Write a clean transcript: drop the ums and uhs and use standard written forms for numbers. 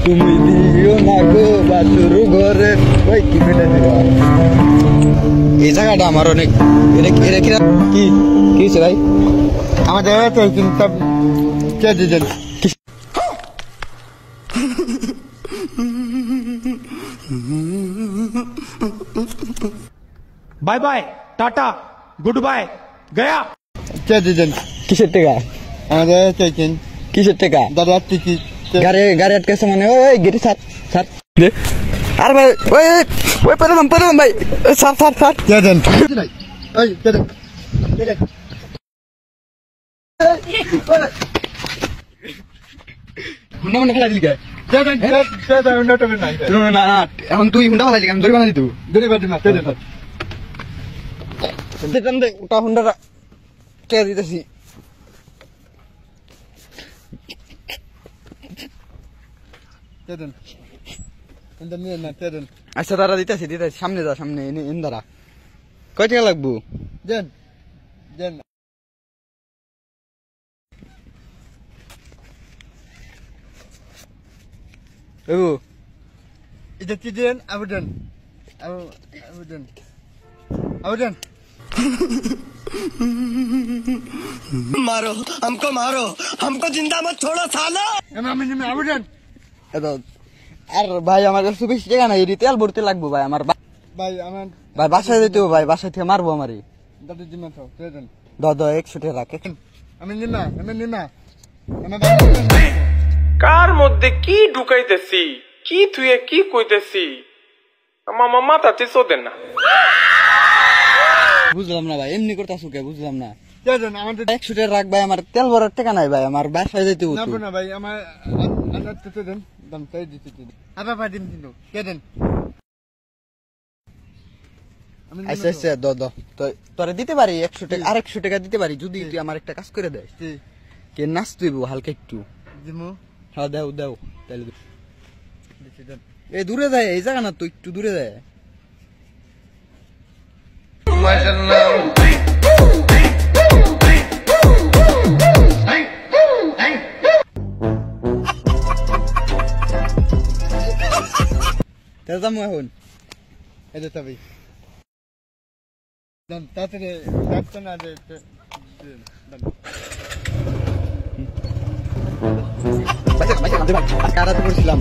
তুমি দিও না গো বাছুর ঘরে ওই কি ফেলে দিবা। এই জায়গাটা আমার অনেক কি হয়েছে ভাই? আমার জায়গাটা কিন্তু কে দিলেন bye bye tata goodbye गया। কে দিলেন কিসের টাকা? আমাদের চাইছেন কিসের টাকা? দাদা টিকিট গাড়ি আটকেছে মানে ওই গেটি স্যার স্যার আর ভাই ওই ওই পেলাম ভাই স্যার স্যার স্যার কে দেন ওই কে দেন হুন্ডা মানে খেলা দিলি না এখন তুই হুন্ডা খেলা দিলি আমি দড়ি বানা দিত দড়ি বাদি না কে দেন ওটা হুন্ডাটা কে দিতেছি আচ্ছা দাঁড়া দিতেছি সামনে যা সামনে দাঁড়া কয় টাকা লাগবো দেন দেন এটা কি দেন আবেদন আবেদন আবেদন मारो हमको जिंदा मत छोड़ो सालो। আবেদন আর ভাই আমার কাছে বেশি টাকা নাই তেল ভরতে লাগবো ভাই আমার ভাই আমার ভাই বাসায় যেতে ভাই বাসায় থেকে মারবো আমারই দাদা 100 টাকা রাখ আমি নিনা কার মধ্যে কি ঢুকাইতেছি কি তুই কি কইতেছি আমার মামা তাতে চোদেন না। বুঝলাম না ভাই এমনি করতেছো কে বুঝলাম না। আমাদের 100 টাকা রাখ ভাই আমার তেল ভরার টাকা নাই ভাই আমার বাসায় যেতে হতো না ভাই আমার দেন দাম তাই দিতে আবার ভাই দিন কিন্তু কে দেন আচ্ছা আচ্ছা তোরে দিতে পারি 100 টাকা আর 100 টাকা দিতে পারি যদি তুই আমার একটা কাজ করে দেয় কে নাচ তুইব হালকা একটু দিমু হ্যাঁ দাও তাহলে এই দূরে যায় এই জায়গা না তো একটু দূরে যায় মাশাআল্লাহ দাম এখন এই যে তবে দাম তাড়াতাড়ি রাখতে না যে কারাতে করছিলাম